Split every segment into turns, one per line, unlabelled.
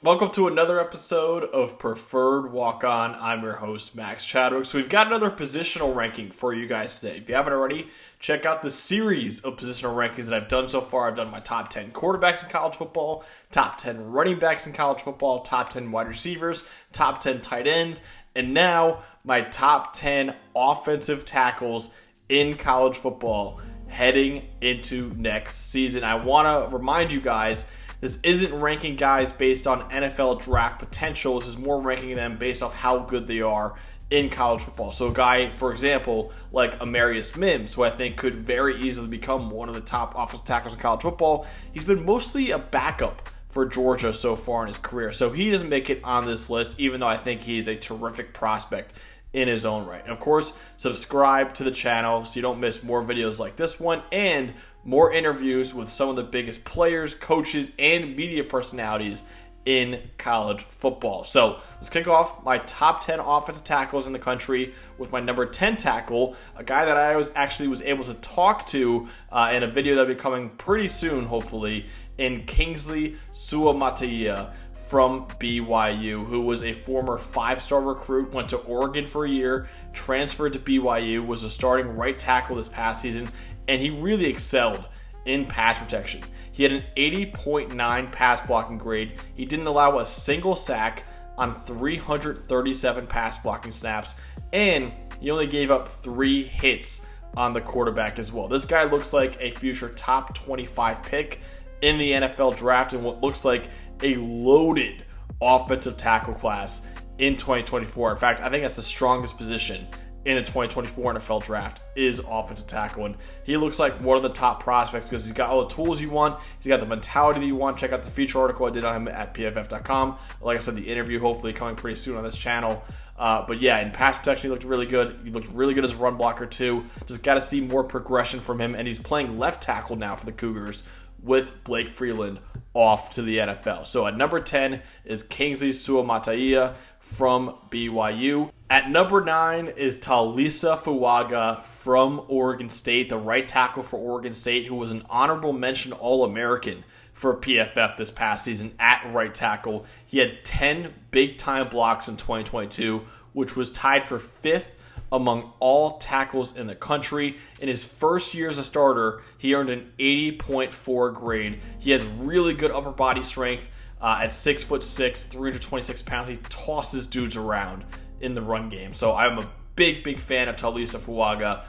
Welcome to another episode of Preferred Walk-On. I'm your host, Max Chadwick. So we've got another positional ranking for you guys today. If you haven't already, check out the series of positional rankings that I've done so far. I've done my top 10 quarterbacks in college football, top 10 running backs in college football, top 10 wide receivers, top 10 tight ends, and now my top 10 offensive tackles in college football heading into next season. I want to remind you guys, this isn't ranking guys based on NFL draft potential. This is more ranking them based off how good they are in college football. So a guy, for example, like Amarius Mims, who I think could very easily become one of the top offensive tackles in college football, he's been mostly a backup for Georgia so far in his career. So he doesn't make it on this list, even though I think he's a terrific prospect in his own right. And of course, subscribe to the channel so you don't miss more videos like this one and more interviews with some of the biggest players, coaches, and media personalities in college football. So let's kick off my top 10 offensive tackles in the country with my number 10 tackle, a guy that I was able to talk to in a video that'll be coming pretty soon, hopefully, in Kingsley Suamataia from BYU, who was a former 5-star recruit, went to Oregon for a year, transferred to BYU, was a starting right tackle this past season, and he really excelled in pass protection. He had an 80.9 pass blocking grade. He didn't allow a single sack on 337 pass blocking snaps, and he only gave up 3 hits on the quarterback as well. This guy looks like a future top 25 pick in the NFL draft in what looks like a loaded offensive tackle class in 2024. In fact, I think that's the strongest position in the 2024 NFL draft is offensive tackle, and he looks like one of the top prospects because he's got all the tools you want. He's got the mentality that you want. Check out the feature article I did on him at pff.com. Like I said, the interview hopefully coming pretty soon on this channel. But yeah, in pass protection, he looked really good. He looked really good as a run blocker too. Just got to see more progression from him, and he's playing left tackle now for the Cougars with Blake Freeland off to the NFL. So at number 10 is Kingsley Suamataia from BYU. At number 9 is Taliese Fuaga from Oregon State, the right tackle for Oregon State, who was an honorable mention All-American for PFF this past season at right tackle. He had 10 big-time blocks in 2022, which was tied for 5th among all tackles in the country. In his first year as a starter, he earned an 80.4 grade. He has really good upper body strength. At 6'6", 326 pounds, he tosses dudes around in the run game. So I'm a big fan of Taliese Fuaga,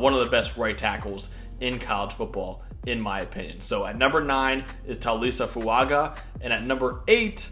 one of the best right tackles in college football, in my opinion. So at number 9 is Taliese Fuaga, and at number 8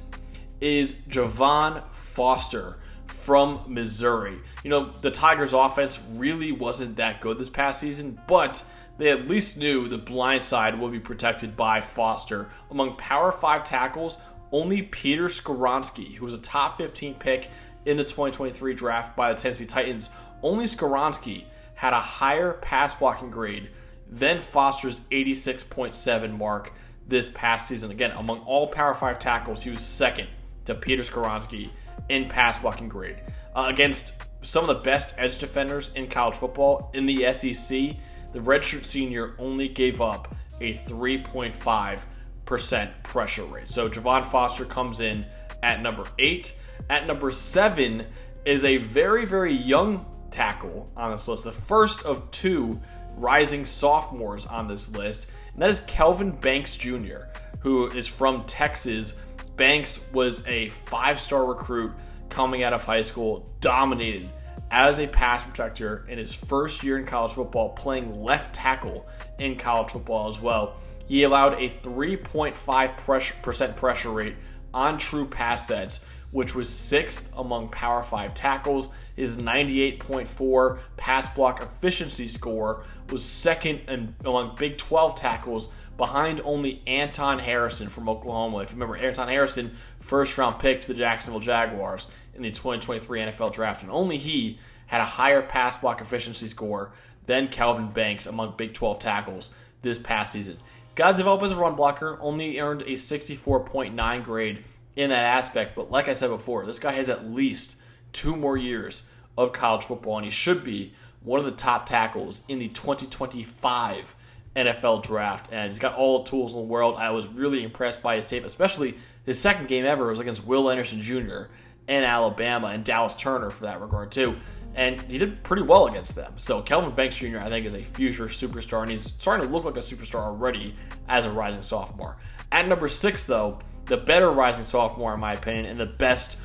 is Javon Foster from Missouri. You know, the Tigers' offense really wasn't that good this past season, but they at least knew the blind side would be protected by Foster. Among Power 5 tackles, only Peter Skoronski, who was a top 15 pick in the 2023 draft by the Tennessee Titans, only Skoronski had a higher pass blocking grade than Foster's 86.7 mark this past season. Again, among all Power 5 tackles, he was second to Peter Skoronski in pass blocking grade. Against some of the best edge defenders in college football in the SEC, the redshirt senior only gave up a 3.5% pressure rate. So Javon Foster comes in at number 8. At number 7 is a very young tackle on this list, the first of 2 rising sophomores on this list, and that is Kelvin Banks Jr., who is from Texas. Banks was a 5-star recruit coming out of high school, dominated as a pass protector in his first year in college football, playing left tackle in college football as well. He allowed a 3.5% pressure rate on true pass sets, which was 6th among Power 5 tackles. His 98.4 pass block efficiency score was 2nd among Big 12 tackles, behind only Anton Harrison from Oklahoma. If you remember, Anton Harrison, first-round pick to the Jacksonville Jaguars in the 2023 NFL Draft, and only he had a higher pass block efficiency score than Kelvin Banks among Big 12 tackles this past season. He's got to develop as a run blocker, only earned a 64.9 grade in that aspect, but like I said before, this guy has at least 2 more years of college football, and he should be one of the top tackles in the 2025 NFL draft, and he's got all the tools in the world. I was really impressed by his tape, especially His second game ever was against Will Anderson Jr. in Alabama, and Dallas Turner for that regard too. And he did pretty well against them. So Kelvin Banks Jr., I think, is a future superstar, and he's starting to look like a superstar already as a rising sophomore. At number 6, though, the better rising sophomore, in my opinion, and the best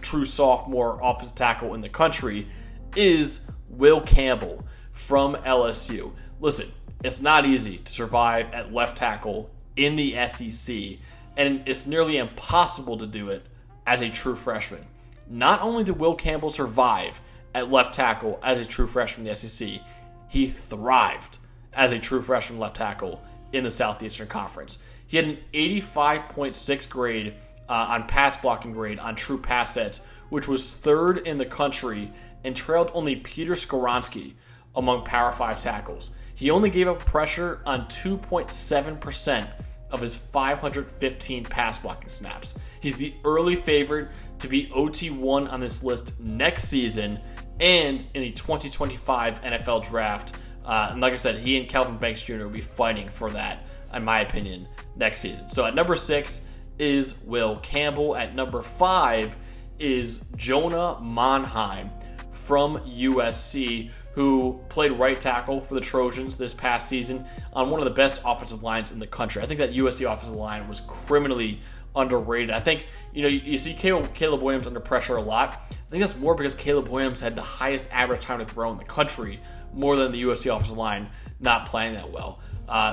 true sophomore offensive tackle in the country is Will Campbell from LSU. Listen, it's not easy to survive at left tackle in the SEC, and it's nearly impossible to do it as a true freshman. Not only did Will Campbell survive at left tackle as a true freshman in the SEC, he thrived as a true freshman left tackle in the Southeastern Conference. He had an 85.6 grade on pass blocking grade on true pass sets, which was third in the country and trailed only Peter Skoronski among Power 5 tackles. He only gave up pressure on 2.7% of his 515 pass blocking snaps. He's the early favorite to be OT1 on this list next season and in the 2025 NFL Draft. And like I said, he and Kelvin Banks Jr. will be fighting for that, in my opinion, next season. So at number 6 is Will Campbell. At number 5 is Jonah Monheim from USC, who played right tackle for the Trojans this past season on one of the best offensive lines in the country. I think that USC offensive line was criminally underrated. I think, you see Caleb Williams under pressure a lot. I think that's more because Caleb Williams had the highest average time to throw in the country, more than the USC offensive line not playing that well.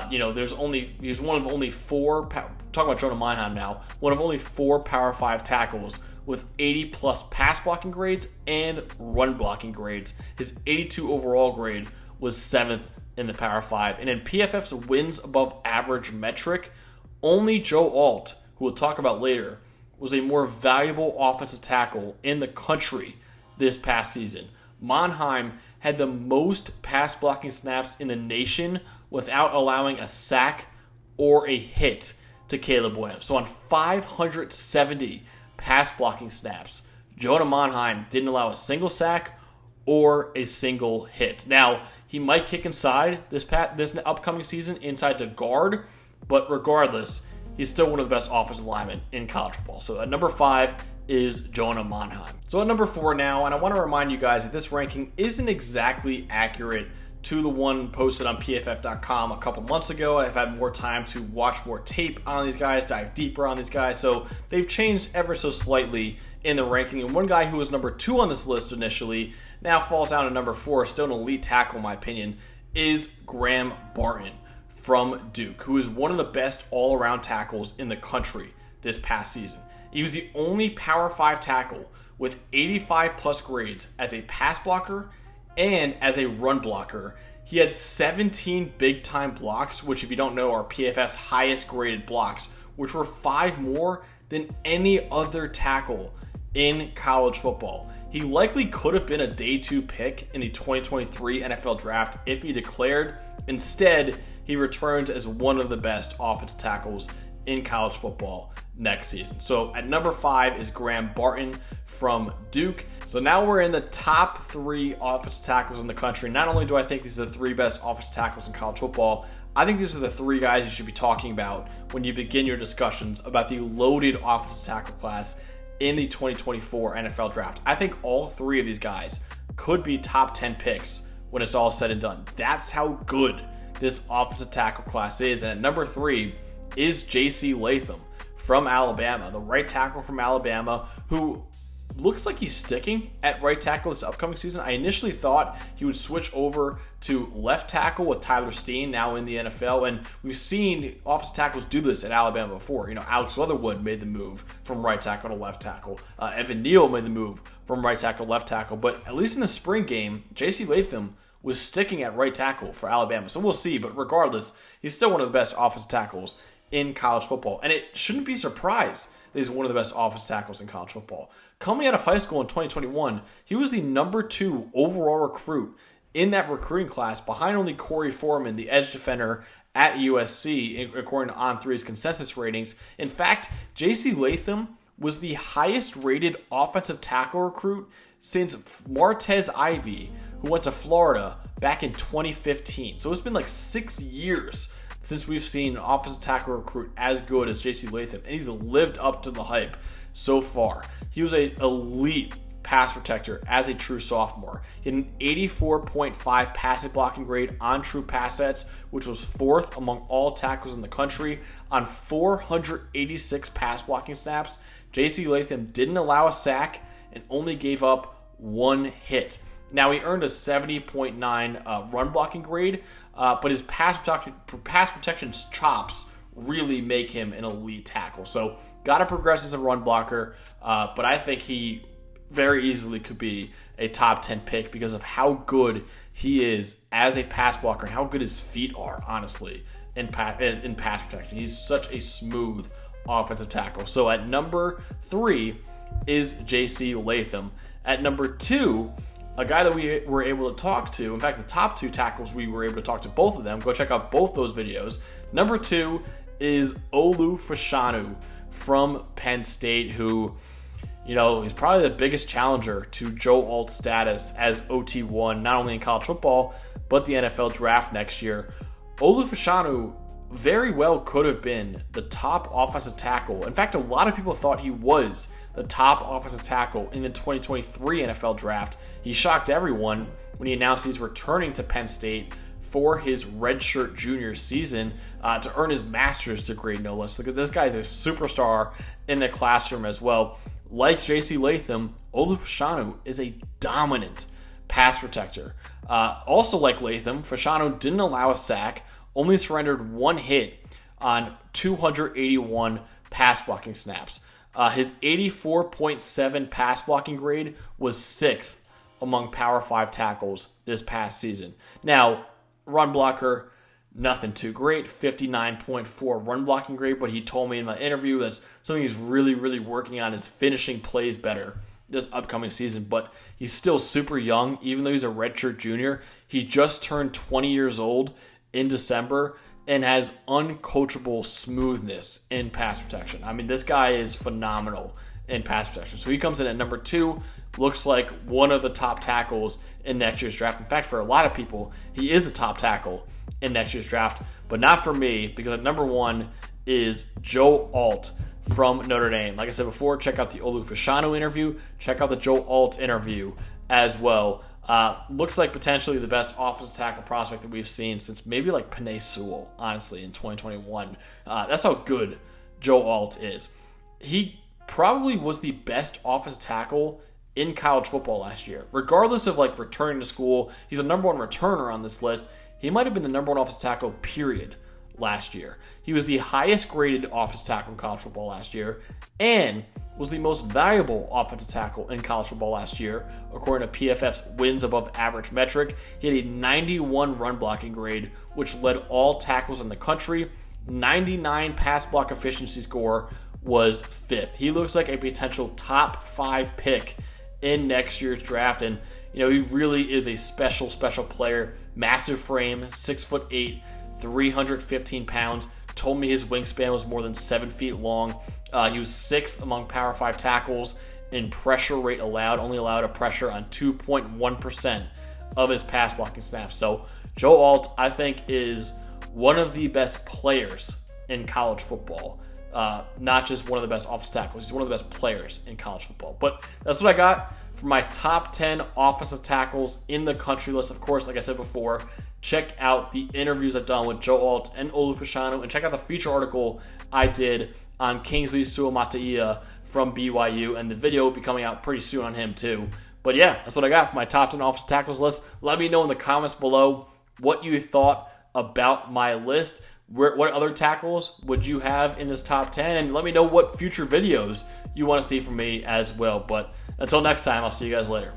He was one of only 4, talking about Jonah Monheim now, one of only 4 Power 5 tackles with 80 plus pass blocking grades and run blocking grades. His 82 overall grade was 7th in the Power 5. And in PFF's wins above average metric, only Joe Alt, who we'll talk about later, was a more valuable offensive tackle in the country this past season. Monheim had the most pass blocking snaps in the nation without allowing a sack or a hit to Caleb Williams. So on 570 pass blocking snaps, Jonah Monheim didn't allow a single sack or a single hit. Now, he might kick inside this upcoming season inside to guard, but regardless, he's still one of the best offensive linemen in college football. So at number 5 is Jonah Monheim. So at number 4 now, and I want to remind you guys that this ranking isn't exactly accurate to the one posted on PFF.com a couple months ago. I've had more time to watch more tape on these guys, dive deeper on these guys, so they've changed ever so slightly in the ranking. And one guy who was number 2 on this list initially now falls down to number 4, still an elite tackle in my opinion, is Graham Barton from Duke, who is one of the best all-around tackles in the country this past season. He was the only Power 5 tackle with 85 plus grades as a pass blocker and as a run blocker. He had 17 big-time blocks, which if you don't know are PFF's highest graded blocks, which were 5 more than any other tackle in college football. He likely could have been a day 2 pick in the 2023 NFL Draft if he declared. Instead, he returns as one of the best offensive tackles in college football next season. So at number 5 is Graham Barton from Duke. So now we're in the top 3 offensive tackles in the country. Not only do I think these are the 3 best offensive tackles in college football, I think these are the 3 guys you should be talking about when you begin your discussions about the loaded offensive tackle class in the 2024 NFL Draft. I think all 3 of these guys could be top 10 picks when it's all said and done. That's how good this offensive tackle class is. And at number 3 is J.C. Latham from Alabama, the right tackle from Alabama, who looks like he's sticking at right tackle this upcoming season. I initially thought he would switch over to left tackle with Tyler Steen now in the NFL, and we've seen offensive tackles do this at Alabama before. Alex Leatherwood made the move from right tackle to left tackle. Evan Neal made the move from right tackle to left tackle, but at least in the spring game, J.C. Latham was sticking at right tackle for Alabama. So we'll see, but regardless, he's still one of the best offensive tackles in college football, and it shouldn't be a surprise that he's one of the best offensive tackles in college football. Coming out of high school in 2021, he was the number 2 overall recruit in that recruiting class, behind only Corey Foreman, the edge defender at USC, according to On3's consensus ratings. In fact, J.C. Latham was the highest rated offensive tackle recruit since Martez Ivey, who went to Florida back in 2015. So it's been like 6 years since we've seen an offensive tackle recruit as good as J.C. Latham, and he's lived up to the hype so far. He was an elite pass protector as a true sophomore. He had an 84.5 passing blocking grade on true pass sets, which was 4th among all tackles in the country. On 486 pass blocking snaps, J.C. Latham didn't allow a sack and only gave up 1 hit. Now, he earned a 70.9 run blocking grade, but his pass protection chops really make him an elite tackle. So, got to progress as a run blocker, but I think he very easily could be a top 10 pick because of how good he is as a pass blocker and how good his feet are, honestly, in pass protection. He's such a smooth offensive tackle. So at number 3 is J.C. Latham. At number 2, a guy that we were able to talk to, in fact, the top 2 tackles, we were able to talk to both of them. Go check out both those videos. Number 2 is Olu Fashanu from Penn State, who, he's probably the biggest challenger to Joe Alt's status as OT1, not only in college football, but the NFL draft next year. Olu Fashanu very well could have been the top offensive tackle. In fact, a lot of people thought he was the top offensive tackle in the 2023 NFL draft. He shocked everyone when he announced he's returning to Penn State for his redshirt junior season to earn his master's degree, no less. Because this guy's a superstar in the classroom as well. Like J.C. Latham, Olu Fashanu is a dominant pass protector. Also like Latham, Fashanu didn't allow a sack, only surrendered 1 hit on 281 pass blocking snaps. His 84.7 pass blocking grade was 6th among Power 5 tackles this past season. Now, run blocker, nothing too great, 59.4 run blocking grade, but he told me in my interview that's something he's really, really working on is finishing plays better this upcoming season. But he's still super young, even though he's a redshirt junior. He just turned 20 years old in December and has uncoachable smoothness in pass protection. I mean, this guy is phenomenal in pass protection. So he comes in at number 2, looks like one of the top tackles in next year's draft. In fact, for a lot of people, he is a top tackle in next year's draft, but not for me, because at number 1 is Joe Alt from Notre Dame. Like I said before, check out the Olu Fashanu interview, check out the Joe Alt interview as well. Looks like potentially the best offensive tackle prospect that we've seen since maybe like Penn Sewell, honestly, in 2021. That's how good Joe Alt is. He probably was the best offensive tackle in college football last year. Regardless of like returning to school, he's a number 1 returner on this list. He might have been the number 1 offensive tackle, period, last year. He was the highest graded offensive tackle in college football last year and was the most valuable offensive tackle in college football last year, according to PFF's wins above average metric. He had a 91 run blocking grade, which led all tackles in the country. 99 pass block efficiency score was 5th. He looks like a potential top 5 pick in next year's draft, and he really is a special player. Massive frame, 6'8", 315 pounds. Told me his wingspan was more than 7 feet long. He was 6th among Power 5 tackles in pressure rate allowed. Only allowed a pressure on 2.1% of his pass blocking snaps. So Joe Alt, I think, is one of the best players in college football. Not just one of the best offensive tackles. He's one of the best players in college football. But that's what I got for my top 10 offensive tackles in the country list. Of course, like I said before, check out the interviews I've done with Joe Alt and Olu Fashanu, and check out the feature article I did on Kingsley Suamataia from BYU, and the video will be coming out pretty soon on him too. But yeah, that's what I got for my top 10 offensive tackles list. Let me know in the comments below what you thought about my list. What other tackles would you have in this top 10? And let me know what future videos you want to see from me as well. But until next time, I'll see you guys later.